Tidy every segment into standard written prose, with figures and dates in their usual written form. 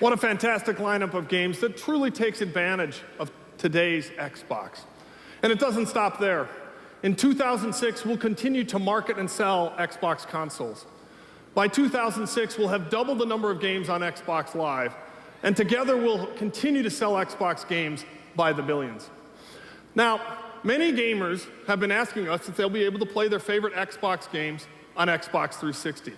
What a fantastic lineup of games that truly takes advantage of today's Xbox. And it doesn't stop there. In 2006, we'll continue to market and sell Xbox consoles. By 2006, we'll have doubled the number of games on Xbox Live, and together we'll continue to sell Xbox games by the billions. Now, many gamers have been asking us if they'll be able to play their favorite Xbox games on Xbox 360.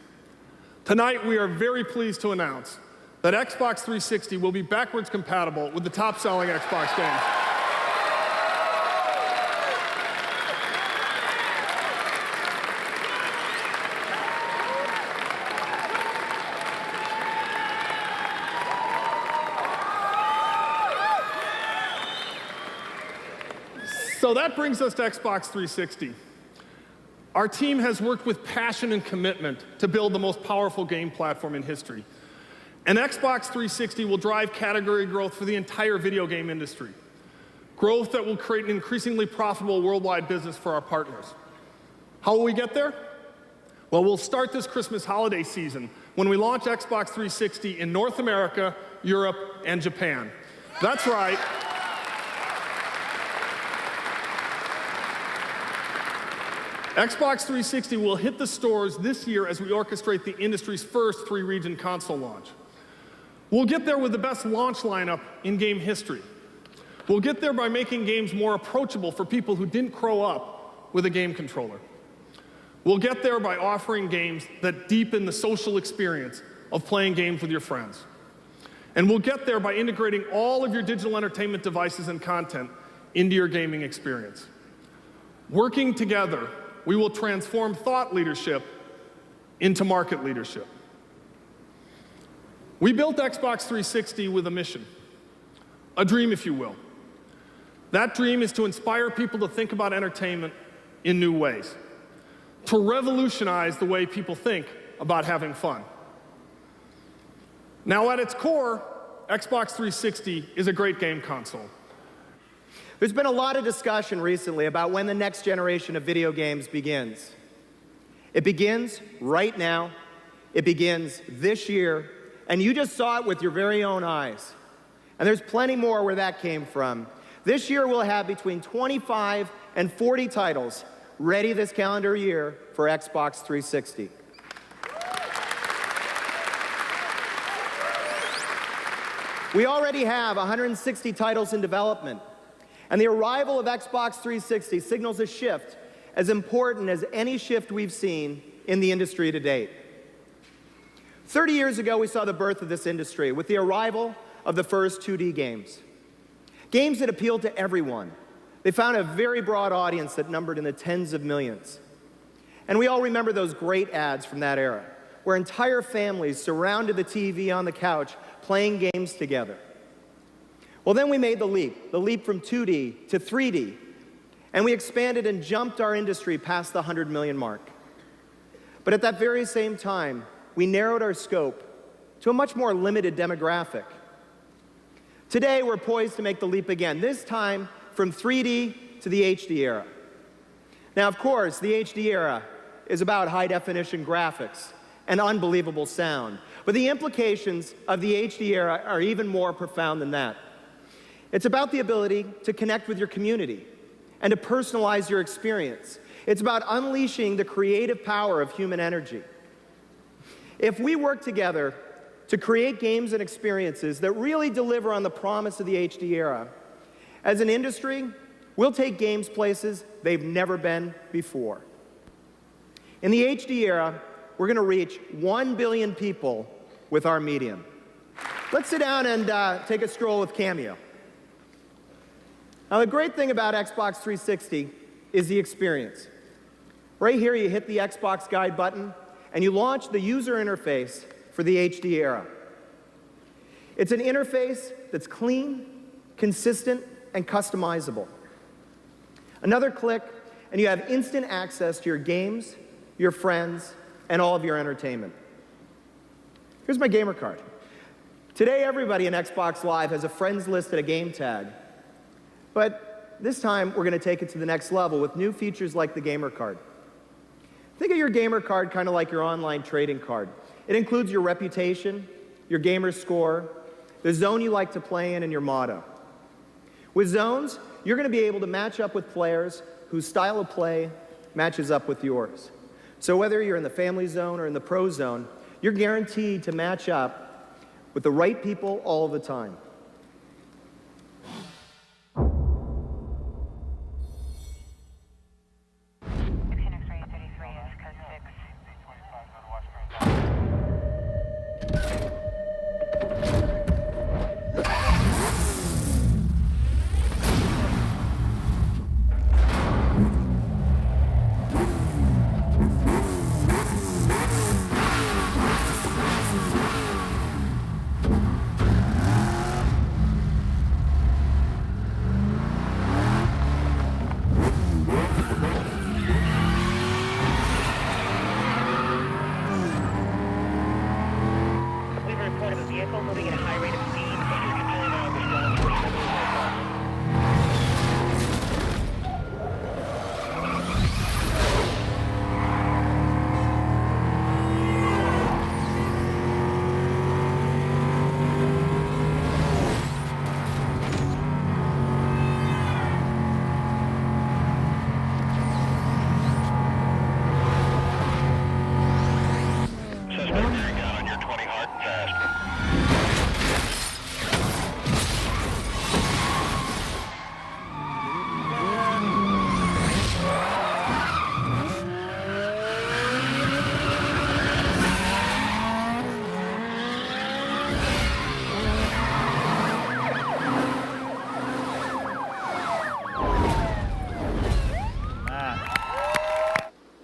Tonight, we are very pleased to announce that Xbox 360 will be backwards compatible with the top-selling Xbox games. So that brings us to Xbox 360. Our team has worked with passion and commitment to build the most powerful game platform in history. And Xbox 360 will drive category growth for the entire video game industry. Growth that will create an increasingly profitable worldwide business for our partners. How will we get there? Well, we'll start this Christmas holiday season when we launch Xbox 360 in North America, Europe, and Japan. That's right. Xbox 360 will hit the stores this year as we orchestrate the industry's first three-region console launch. We'll get there with the best launch lineup in game history. We'll get there by making games more approachable for people who didn't grow up with a game controller. We'll get there by offering games that deepen the social experience of playing games with your friends. And we'll get there by integrating all of your digital entertainment devices and content into your gaming experience. Working together, we will transform thought leadership into market leadership. We built Xbox 360 with a mission, a dream, if you will. That dream is to inspire people to think about entertainment in new ways, to revolutionize the way people think about having fun. Now, at its core, Xbox 360 is a great game console. There's been a lot of discussion recently about when the next generation of video games begins. It begins right now. It begins this year. And you just saw it with your very own eyes. And there's plenty more where that came from. This year we'll have between 25 and 40 titles ready this calendar year for Xbox 360. We already have 160 titles in development. And the arrival of Xbox 360 signals a shift as important as any shift we've seen in the industry to date. 30 years ago, we saw the birth of this industry with the arrival of the first 2D games. Games that appealed to everyone. They found a very broad audience that numbered in the tens of millions. And we all remember those great ads from that era, where entire families surrounded the TV on the couch playing games together. Well, then we made the leap from 2D to 3D, and we expanded and jumped our industry past the 100 million mark. But at that very same time, we narrowed our scope to a much more limited demographic. Today, we're poised to make the leap again, this time from 3D to the HD era. Now, of course, the HD era is about high-definition graphics and unbelievable sound, but the implications of the HD era are even more profound than that. It's about the ability to connect with your community and to personalize your experience. It's about unleashing the creative power of human energy. If we work together to create games and experiences that really deliver on the promise of the HD era, as an industry, we'll take games places they've never been before. In the HD era, we're going to reach 1 billion people with our medium. Let's sit down and take a stroll with Cameo. Now, the great thing about Xbox 360 is the experience. Right here, you hit the Xbox Guide button, and you launch the user interface for the HD era. It's an interface that's clean, consistent, and customizable. Another click, and you have instant access to your games, your friends, and all of your entertainment. Here's my gamer card. Today, everybody in Xbox Live has a friends list and a game tag. But this time, we're going to take it to the next level with new features like the gamer card. Think of your gamer card kind of like your online trading card. It includes your reputation, your gamer score, the zone you like to play in, and your motto. With zones, you're going to be able to match up with players whose style of play matches up with yours. So whether you're in the family zone or in the pro zone, you're guaranteed to match up with the right people all the time.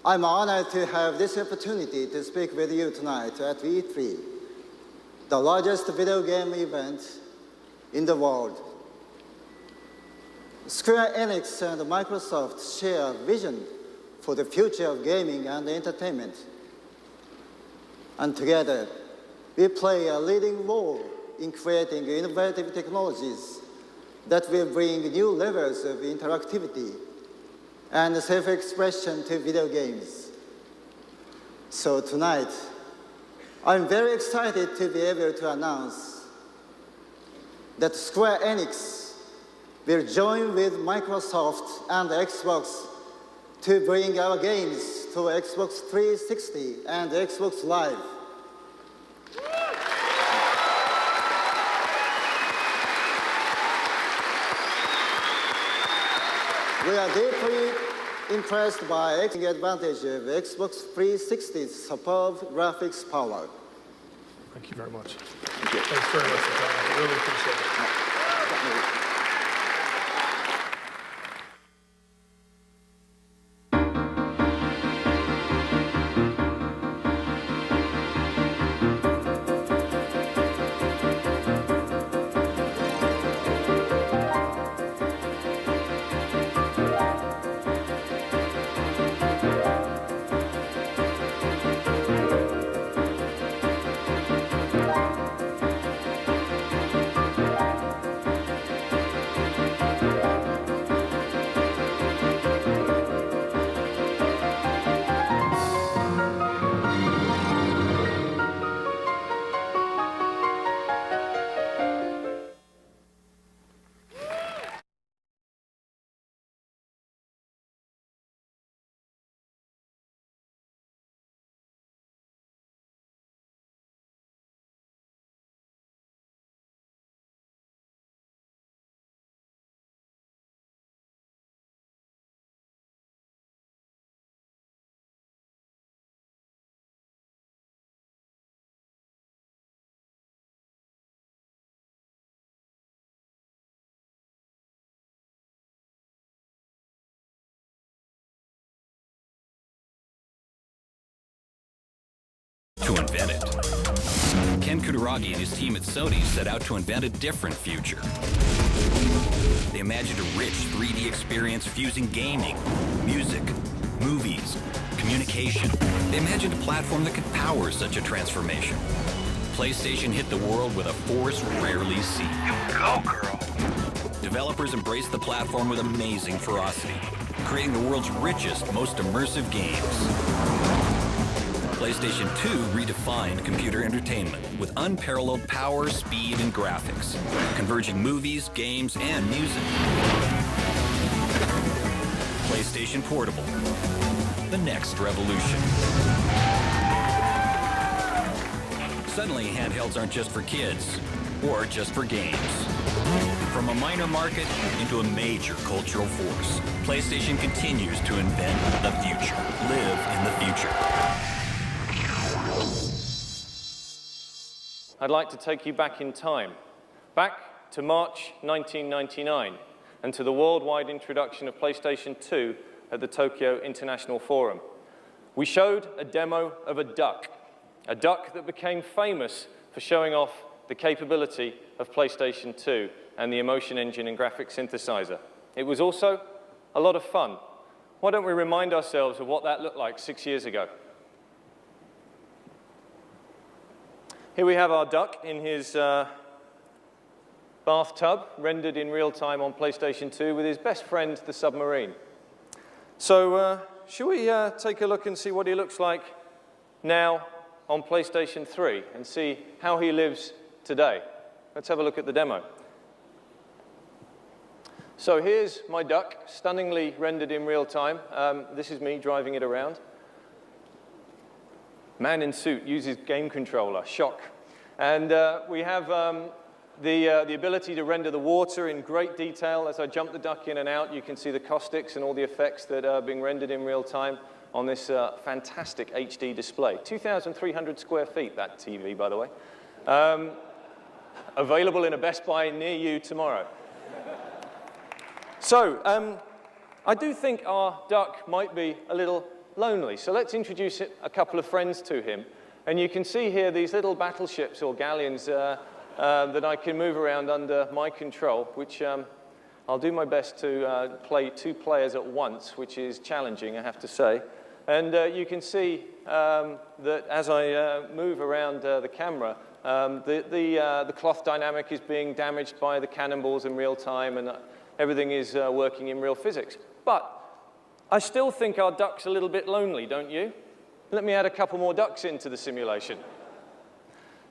I'm honored to have this opportunity to speak with you tonight at E3, the largest video game event in the world. Square Enix and Microsoft share a vision for the future of gaming and entertainment. And together, we play a leading role in creating innovative technologies that will bring new levels of interactivity and self-expression to video games. So tonight, I'm very excited to be able to announce that Square Enix will join with Microsoft and Xbox to bring our games to Xbox 360 and Xbox Live. We are deeply impressed by taking advantage of Xbox 360's superb graphics power. Thank you very much. Thanks very much for coming. I really appreciate it. To invent it. Ken Kutaragi and his team at Sony set out to invent a different future. They imagined a rich 3D experience fusing gaming, music, movies, communication. They imagined a platform that could power such a transformation. PlayStation hit the world with a force rarely seen. You go, girl. Developers embraced the platform with amazing ferocity, creating the world's richest, most immersive games. PlayStation 2 redefined computer entertainment with unparalleled power, speed, and graphics, converging movies, games, and music. PlayStation Portable, the next revolution. Suddenly, handhelds aren't just for kids, or just for games. From a minor market into a major cultural force, PlayStation continues to invent the future. Live in the future. I'd like to take you back in time, back to March 1999, and to the worldwide introduction of PlayStation 2 at the Tokyo International Forum. We showed a demo of a duck that became famous for showing off the capability of PlayStation 2 and the emotion engine and graphic synthesizer. It was also a lot of fun. Why don't we remind ourselves of what that looked like 6 years ago? Here we have our duck in his bathtub, rendered in real time on PlayStation 2 with his best friend, the submarine. So, shall we take a look and see what he looks like now on PlayStation 3 and see how he lives today? Let's have a look at the demo. So here's my duck, stunningly rendered in real time. This is me driving it around. Man in suit uses game controller, shock. And we have the ability to render the water in great detail. As I jump the duck in and out, you can see the caustics and all the effects that are being rendered in real time on this fantastic HD display. 2,300 square feet, that TV, by the way. Available in a Best Buy near you tomorrow. So, I do think our duck might be a little lonely. So let's introduce a couple of friends to him. And you can see here these little battleships or galleons that I can move around under my control, which I'll do my best to play 2 players at once, which is challenging, I have to say. And you can see that as I move around the camera, the cloth dynamic is being damaged by the cannonballs in real time, and everything is working in real physics. But I still think our duck's a little bit lonely, don't you? Let me add a couple more ducks into the simulation.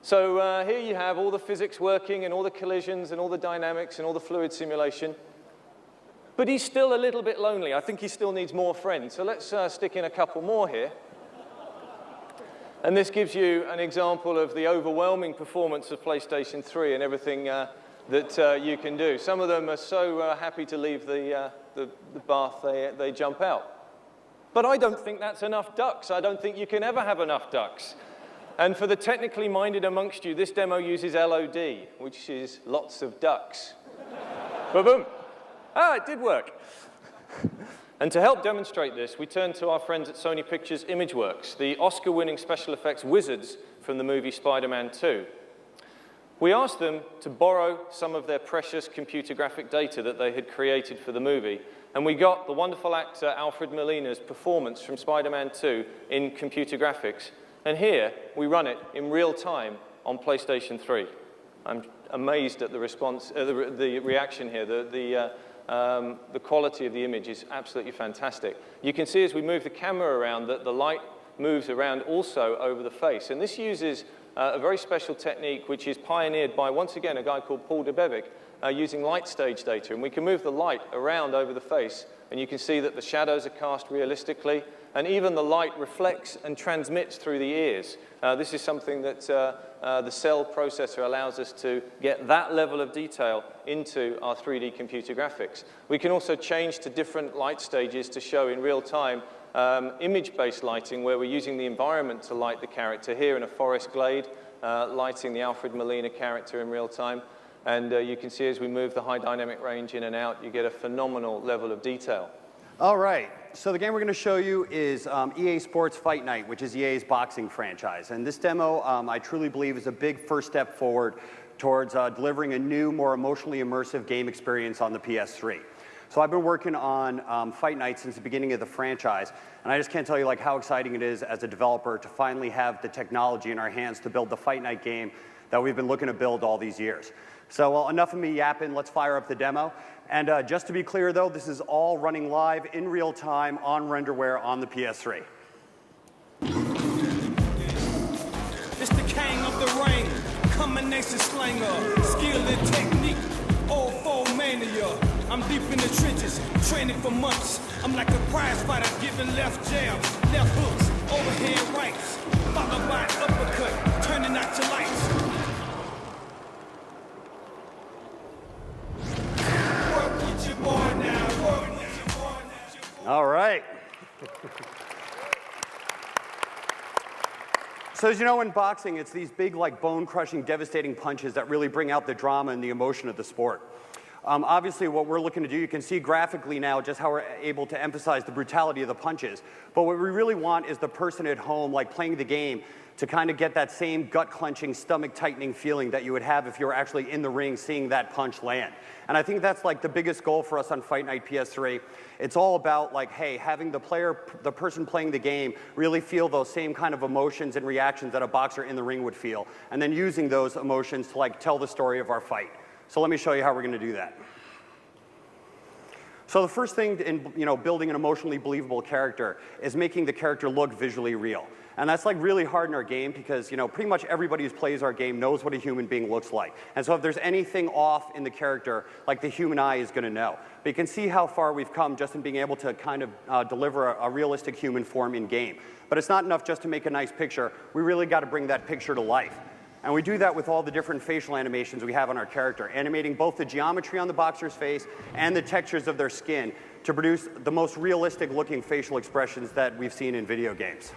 So here you have all the physics working and all the collisions and all the dynamics and all the fluid simulation. But he's still a little bit lonely. I think he still needs more friends. So let's stick in a couple more here. And this gives you an example of the overwhelming performance of PlayStation 3 and everything that you can do. Some of them are so happy to leave the bath, they jump out. But I don't think that's enough ducks. I don't think you can ever have enough ducks. And for the technically minded amongst you, this demo uses LOD, which is lots of ducks. Ba-boom. Ah, it did work. And to help demonstrate this, we turned to our friends at Sony Pictures Imageworks, the Oscar-winning special effects wizards from the movie Spider-Man 2. We asked them to borrow some of their precious computer graphic data that they had created for the movie, and we got the wonderful actor Alfred Molina's performance from Spider-Man 2 in computer graphics. And here, we run it in real time on PlayStation 3. I'm amazed at the response, the reaction here. The quality of the image is absolutely fantastic. You can see as we move the camera around that the light moves around also over the face. And this uses a very special technique which is pioneered by, once again, a guy called Paul Debevic, using light stage data. And we can move the light around over the face, and you can see that the shadows are cast realistically, and even the light reflects and transmits through the ears. This is something that the cell processor allows us to get that level of detail into our 3D computer graphics. We can also change to different light stages to show in real time image-based lighting, where we're using the environment to light the character. Here in a forest glade, lighting the Alfred Molina character in real time. And you can see as we move the high dynamic range in and out, you get a phenomenal level of detail. All right, so the game we're going to show you is EA Sports Fight Night, which is EA's boxing franchise. And this demo, I truly believe, is a big first step forward towards delivering a new, more emotionally immersive game experience on the PS3. So I've been working on Fight Night since the beginning of the franchise, and I just can't tell you how exciting it is as a developer to finally have the technology in our hands to build the Fight Night game that we've been looking to build all these years. So enough of me yapping, let's fire up the demo. And just to be clear though, this is all running live in real time on renderware on the PS3. It's the king of the ring, combination slanger, skill and technique, all four mania. I'm deep in the trenches, training for months. I'm like a prize fighter, giving left jabs, left hooks, overhand rights, followed by an uppercut, turning out your lights. Work with your boy now, work with your boy now. All right. So as you know, in boxing, it's these big, like, bone-crushing, devastating punches that really bring out the drama and the emotion of the sport. Obviously, what we're looking to do, you can see graphically now just how we're able to emphasize the brutality of the punches. But what we really want is the person at home, like playing the game, to kind of get that same gut-clenching, stomach-tightening feeling that you would have if you were actually in the ring seeing that punch land. And I think that's like the biggest goal for us on Fight Night PS3. It's all about, like, hey, having the person playing the game really feel those same kind of emotions and reactions that a boxer in the ring would feel, and then using those emotions to, like, tell the story of our fight. So let me show you how we're going to do that. So the first thing in, building an emotionally believable character is making the character look visually real. And that's, like, really hard in our game because, pretty much everybody who plays our game knows what a human being looks like. And so if there's anything off in the character, like, the human eye is going to know. But you can see how far we've come just in being able to kind of deliver a realistic human form in game. But it's not enough just to make a nice picture. We really got to bring that picture to life. And we do that with all the different facial animations we have on our character, animating both the geometry on the boxer's face and the textures of their skin to produce the most realistic looking facial expressions that we've seen in video games.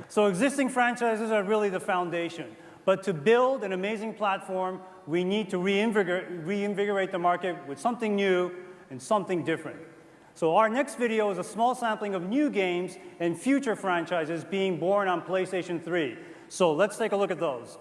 So existing franchises are really the foundation. But to build an amazing platform, we need to reinvigorate the market with something new and something different. So our next video is a small sampling of new games and future franchises being born on PlayStation 3. So let's take a look at those.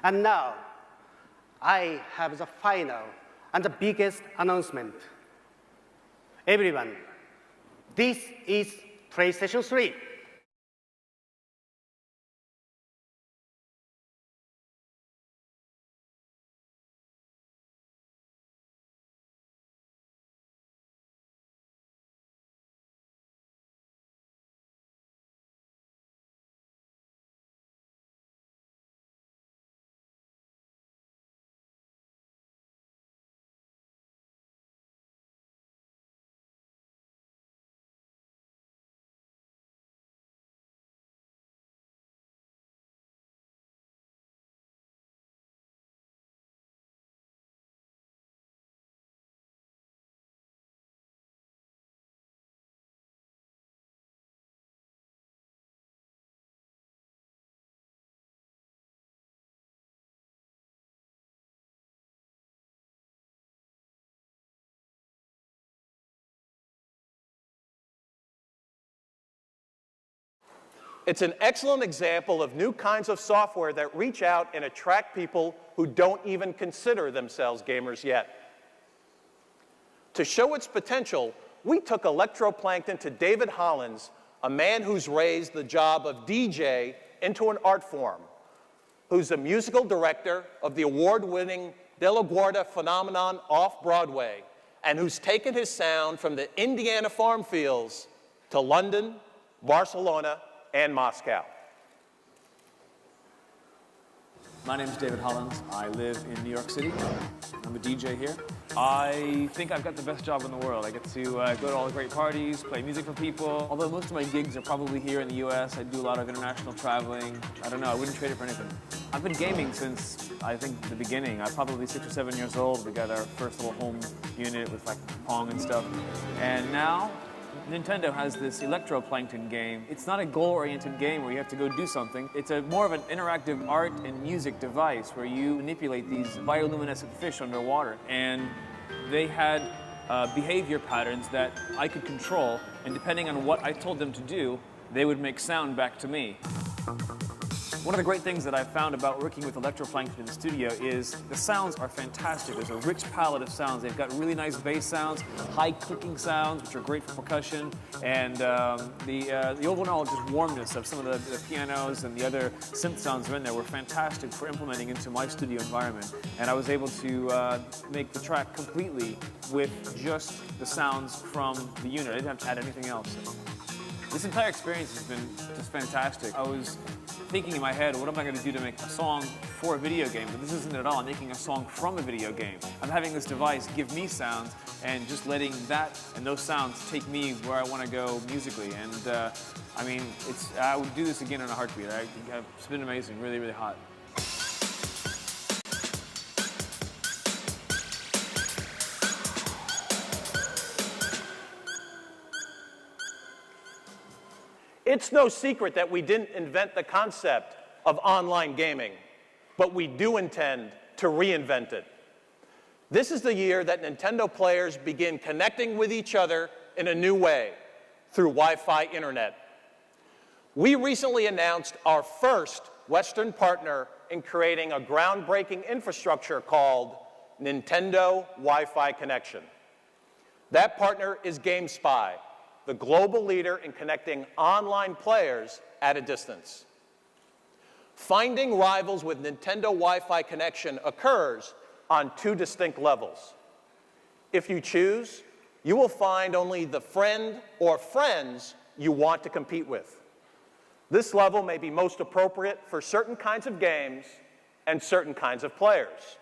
And now, I have the final and the biggest announcement. Everyone, this is PlayStation 3. It's an excellent example of new kinds of software that reach out and attract people who don't even consider themselves gamers yet. To show its potential, we took Electroplankton to David Hollins, a man who's raised the job of DJ into an art form, who's a musical director of the award-winning De La Guardia phenomenon off-Broadway, and who's taken his sound from the Indiana farm fields to London, Barcelona, and Moscow. My name is David Hollins. I live in New York City. I'm a DJ here. I think I've got the best job in the world. I get to go to all the great parties, play music for people. Although most of my gigs are probably here in the US, I do a lot of international traveling. I don't know, I wouldn't trade it for anything. I've been gaming since, I think, the beginning. I'm probably 6 or 7 years old. We got our first little home unit with like Pong and stuff. And now, Nintendo has this Electroplankton game. It's not a goal-oriented game where you have to go do something. It's more of an interactive art and music device where you manipulate these bioluminescent fish underwater. And they had behavior patterns that I could control, and depending on what I told them to do, they would make sound back to me. One of the great things that I've found about working with Electroplankton in the studio is the sounds are fantastic. There's a rich palette of sounds. They've got really nice bass sounds, high clicking sounds, which are great for percussion, and the overall just warmness of some of the pianos and the other synth sounds are in there were fantastic for implementing into my studio environment. And I was able to make the track completely with just the sounds from the unit. I didn't have to add anything else. This entire experience has been just fantastic. I was thinking in my head, what am I going to do to make a song for a video game? But this isn't it at all. I'm making a song from a video game. I'm having this device give me sounds and just letting that and those sounds take me where I want to go musically. And I mean, I would do this again in a heartbeat. It's been amazing, really, really hot. It's no secret that we didn't invent the concept of online gaming, but we do intend to reinvent it. This is the year that Nintendo players begin connecting with each other in a new way through Wi-Fi internet. We recently announced our first Western partner in creating a groundbreaking infrastructure called Nintendo Wi-Fi Connection. That partner is GameSpy, the global leader in connecting online players at a distance. Finding rivals with Nintendo Wi-Fi connection occurs on two distinct levels. If you choose, you will find only the friend or friends you want to compete with. This level may be most appropriate for certain kinds of games and certain kinds of players.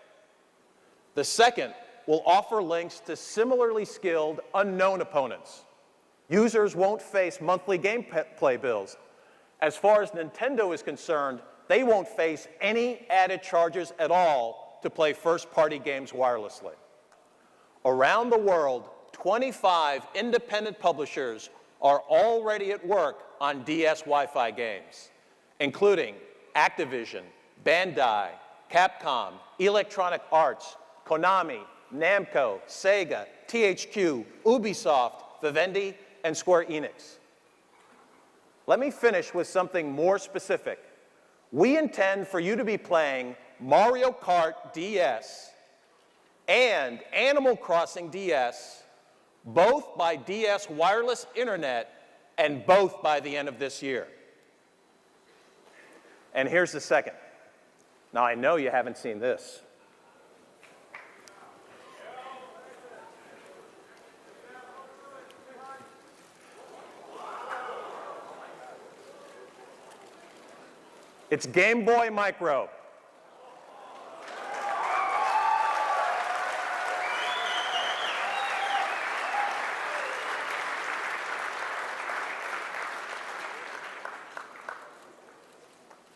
The second will offer links to similarly skilled unknown opponents. Users won't face monthly gameplay bills. As far as Nintendo is concerned, they won't face any added charges at all to play first-party games wirelessly. Around the world, 25 independent publishers are already at work on DS Wi-Fi games, including Activision, Bandai, Capcom, Electronic Arts, Konami, Namco, Sega, THQ, Ubisoft, Vivendi, and Square Enix. Let me finish with something more specific. We intend for you to be playing Mario Kart DS and Animal Crossing DS, both by DS wireless internet and both by the end of this year. And here's the second. Now, I know you haven't seen this. It's Game Boy Micro.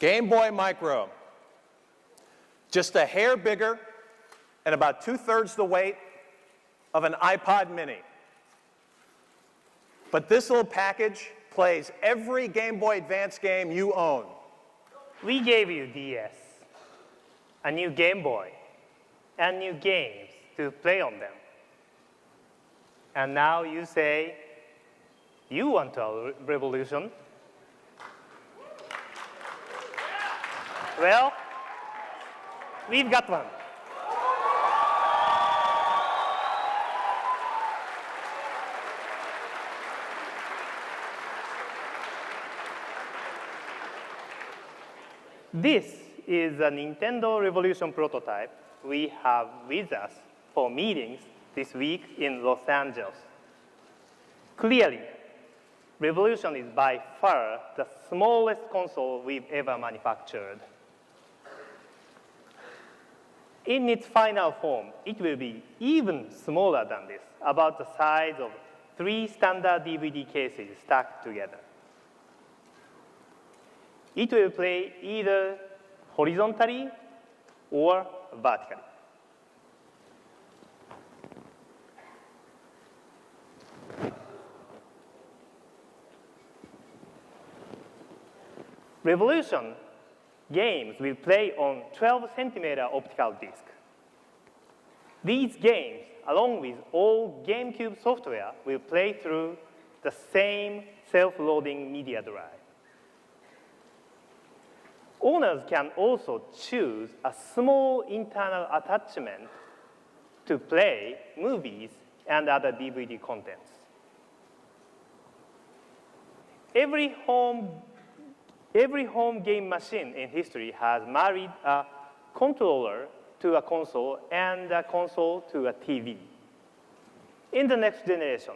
Game Boy Micro. Just a hair bigger and about 2/3 the weight of an iPod mini. But this little package plays every Game Boy Advance game you own. We gave you DS, a new Game Boy, and new games to play on them. And now you say you want a revolution. Well, we've got one. This is a Nintendo Revolution prototype we have with us for meetings this week in Los Angeles. Clearly, Revolution is by far the smallest console we've ever manufactured. In its final form, it will be even smaller than this, about the size of 3 standard DVD cases stacked together. It will play either horizontally or vertically. Revolution games will play on 12-centimeter optical disc. These games, along with all GameCube software, will play through the same self-loading media drive. Owners can also choose a small internal attachment to play movies and other DVD contents. Every home game machine in history has married a controller to a console and a console to a TV. In the next generation,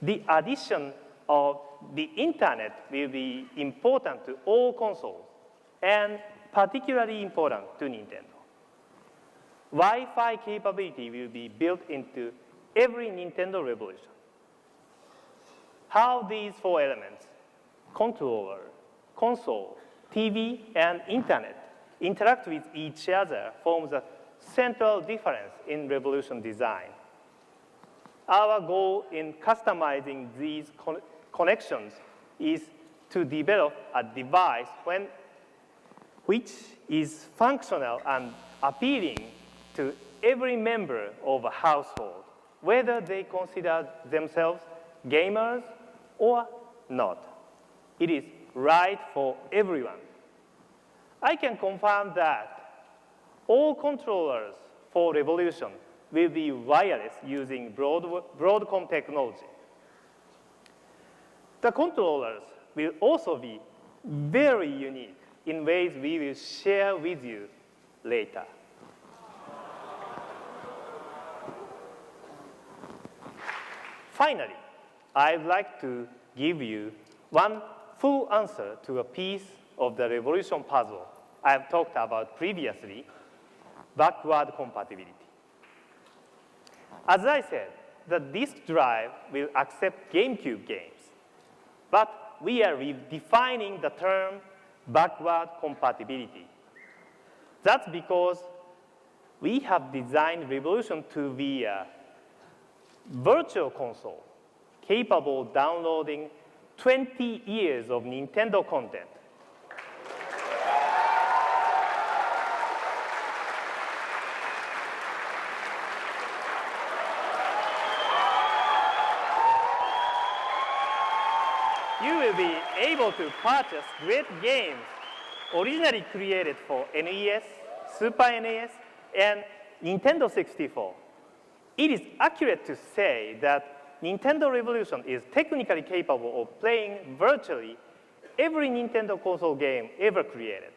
the addition of the internet will be important to all consoles and particularly important to Nintendo. Wi-Fi capability will be built into every Nintendo Revolution. How these 4 elements, controller, console, TV, and internet, interact with each other forms a central difference in Revolution design. Our goal in customizing these connections is to develop a device which is functional and appealing to every member of a household, whether they consider themselves gamers or not. It is right for everyone. I can confirm that all controllers for Revolution will be wireless using Broadcom technology. The controllers will also be very unique in ways we will share with you later. Finally, I'd like to give you one full answer to a piece of the Revolution puzzle I've talked about previously, backward compatibility. As I said, the disk drive will accept GameCube games, but we are redefining the term backward compatibility. That's because we have designed Revolution to be a virtual console capable of downloading 20 years of Nintendo content. You will be able to purchase great games originally created for NES, Super NES, and Nintendo 64. It is accurate to say that Nintendo Revolution is technically capable of playing virtually every Nintendo console game ever created.